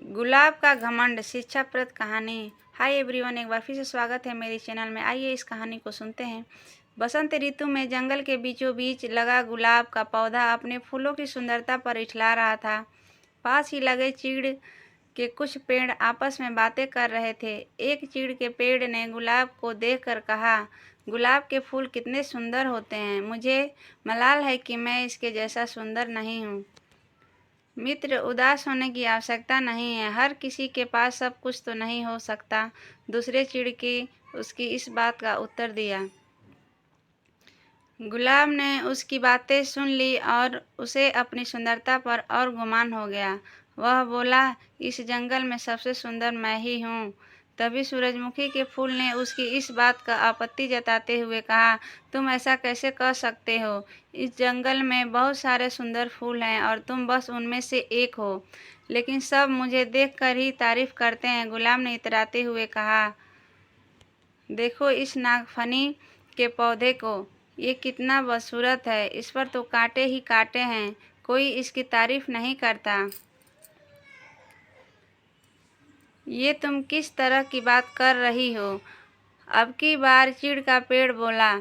गुलाब का घमंड शिक्षाप्रद कहानी। हाय एवरीवन, एक बार फिर से स्वागत है मेरे चैनल में। आइए इस कहानी को सुनते हैं। बसंत ऋतु में जंगल के बीचों बीच लगा गुलाब का पौधा अपने फूलों की सुंदरता पर इठला रहा था। पास ही लगे चीड़ के कुछ पेड़ आपस में बातें कर रहे थे। एक चीड़ के पेड़ ने गुलाब को देखकर कहा, गुलाब के फूल कितने सुंदर होते हैं। मुझे मलाल है कि मैं इसके जैसा सुंदर नहीं हूँ। मित्र, उदास होने की आवश्यकता नहीं है। हर किसी के पास सब कुछ तो नहीं हो सकता। दूसरे चिड़ की उसकी इस बात का उत्तर दिया। गुलाब ने उसकी बातें सुन ली और उसे अपनी सुंदरता पर और गुमान हो गया। वह बोला, इस जंगल में सबसे सुंदर मैं ही हूँ। तभी सूरजमुखी के फूल ने उसकी इस बात का आपत्ति जताते हुए कहा, तुम ऐसा कैसे कह सकते हो। इस जंगल में बहुत सारे सुंदर फूल हैं और तुम बस उनमें से एक हो। लेकिन सब मुझे देखकर ही तारीफ करते हैं। गुलाब ने इतराते हुए कहा, देखो इस नागफनी के पौधे को, ये कितना बदसूरत है। इस पर तो कांटे ही कांटे हैं। कोई इसकी तारीफ नहीं करता। ये तुम किस तरह की बात कर रही हो। अब की बार चीड़ का पेड़ बोला,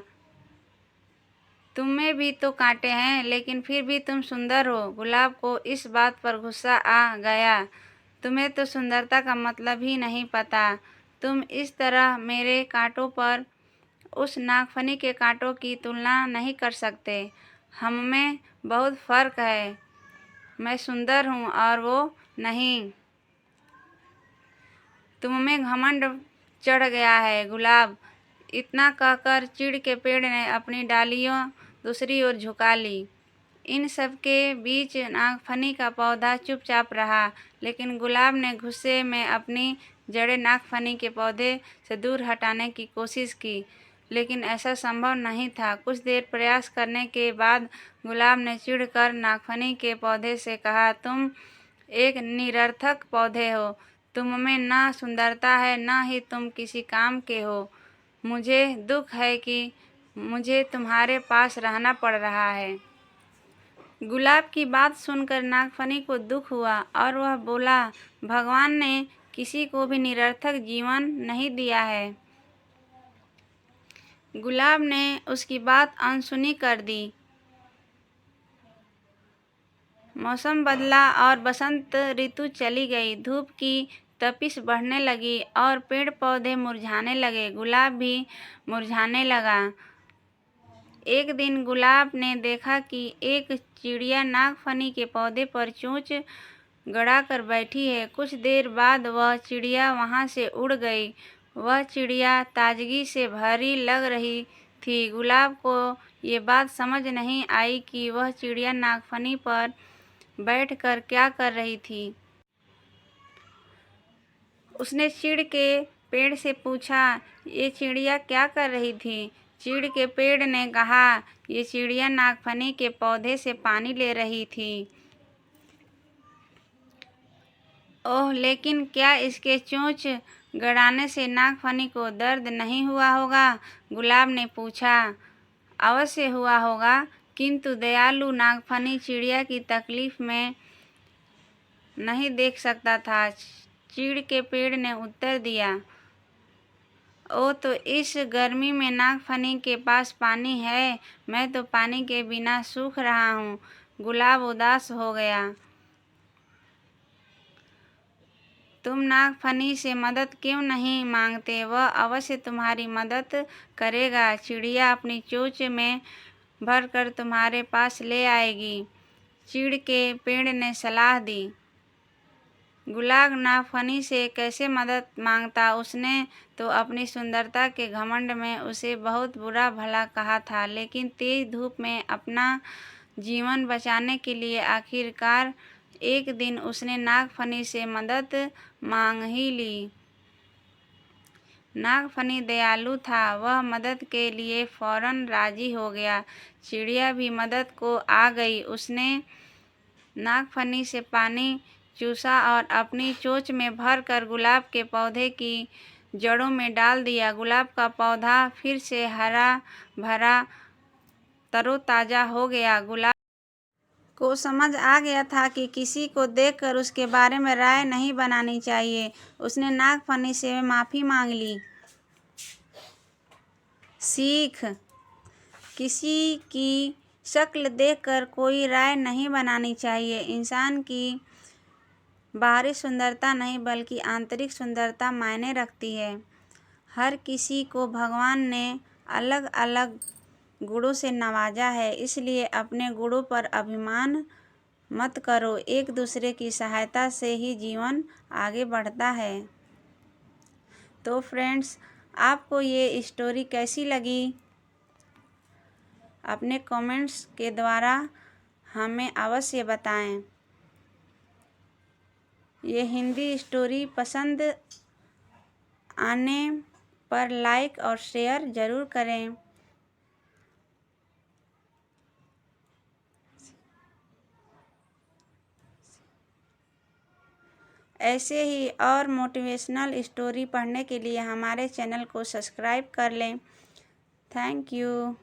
तुम में भी तो कांटे हैं, लेकिन फिर भी तुम सुंदर हो। गुलाब को इस बात पर गुस्सा आ गया। तुम्हें तो सुंदरता का मतलब ही नहीं पता। तुम इस तरह मेरे कांटों पर उस नागफनी के कांटों की तुलना नहीं कर सकते। हम में बहुत फर्क है। मैं सुंदर हूँ और वो नहीं। तुम में घमंड चढ़ गया है। गुलाब, इतना कहकर चीड़ के पेड़ ने अपनी डालियों दूसरी ओर झुका ली। इन सब के बीच नागफनी का पौधा चुपचाप रहा, लेकिन गुलाब ने गुस्से में अपनी जड़ें नागफनी के पौधे से दूर हटाने की कोशिश की, लेकिन ऐसा संभव नहीं था। कुछ देर प्रयास करने के बाद गुलाब ने चिढ़कर नागफनी के पौधे से कहा, तुम एक निरर्थक पौधे हो। तुम में न सुंदरता है, न ही तुम किसी काम के हो। मुझे दुख है कि मुझे तुम्हारे पास रहना पड़ रहा है। गुलाब की बात सुनकर नागफनी को दुख हुआ और वह बोला, भगवान ने किसी को भी निरर्थक जीवन नहीं दिया है। गुलाब ने उसकी बात अनसुनी कर दी। मौसम बदला और बसंत ऋतु चली गई। धूप की तपिश बढ़ने लगी और पेड़ पौधे मुरझाने लगे। गुलाब भी मुरझाने लगा। एक दिन गुलाब ने देखा कि एक चिड़िया नागफनी के पौधे पर चोंच गड़ाकर बैठी है। कुछ देर बाद वह चिड़िया वहां से उड़ गई। वह चिड़िया ताजगी से भरी लग रही थी। गुलाब को ये बात समझ नहीं आई कि वह चिड़िया नागफनी पर बैठकर क्या कर रही थी। उसने चीड़ के पेड़ से पूछा, ये चिड़िया क्या कर रही थी। चीड़ के पेड़ ने कहा, ये चिड़िया नागफनी के पौधे से पानी ले रही थी। ओह, लेकिन क्या इसके चोंच गड़ाने से नागफनी को दर्द नहीं हुआ होगा। गुलाब ने पूछा। अवश्य हुआ होगा, किंतु दयालु नागफनी चिड़िया की तकलीफ में नहीं देख सकता था। चीड़ के पेड़ ने उत्तर दिया, ओ तो इस गर्मी में नागफनी के पास पानी है। मैं तो पानी के बिना सूख रहा हूँ। गुलाब उदास हो गया। तुम नागफनी से मदद क्यों नहीं मांगते। वह अवश्य तुम्हारी मदद करेगा। चिड़िया अपनी चोंच में भरकर तुम्हारे पास ले आएगी। चीड़ के पेड़ ने सलाह दी। गुलाब नागफनी से कैसे मदद मांगता। उसने तो अपनी सुंदरता के घमंड में उसे बहुत बुरा भला कहा था, लेकिन तेज धूप में अपना जीवन बचाने के लिए आखिरकार एक दिन उसने नागफनी से मदद मांग ही ली। नागफनी दयालु था। वह मदद के लिए फौरन राजी हो गया। चिड़िया भी मदद को आ गई। उसने नागफनी से पानी चूसा और अपनी चोंच में भरकर गुलाब के पौधे की जड़ों में डाल दिया। गुलाब का पौधा फिर से हरा भरा तरोताजा हो गया। को समझ आ गया था कि किसी को देखकर उसके बारे में राय नहीं बनानी चाहिए। उसने नागफनी से माफ़ी मांग ली। सीख: किसी की शक्ल देखकर कोई राय नहीं बनानी चाहिए। इंसान की बाहरी सुंदरता नहीं बल्कि आंतरिक सुंदरता मायने रखती है। हर किसी को भगवान ने अलग अलग गुणों से नवाजा है, इसलिए अपने गुणों पर अभिमान मत करो। एक दूसरे की सहायता से ही जीवन आगे बढ़ता है। तो फ्रेंड्स, आपको ये स्टोरी कैसी लगी? अपने कमेंट्स के द्वारा हमें अवश्य बताएं। ये हिंदी स्टोरी पसंद आने पर लाइक और शेयर ज़रूर करें। ऐसे ही और मोटिवेशनल स्टोरी पढ़ने के लिए हमारे चैनल को सब्सक्राइब कर लें। Thank you.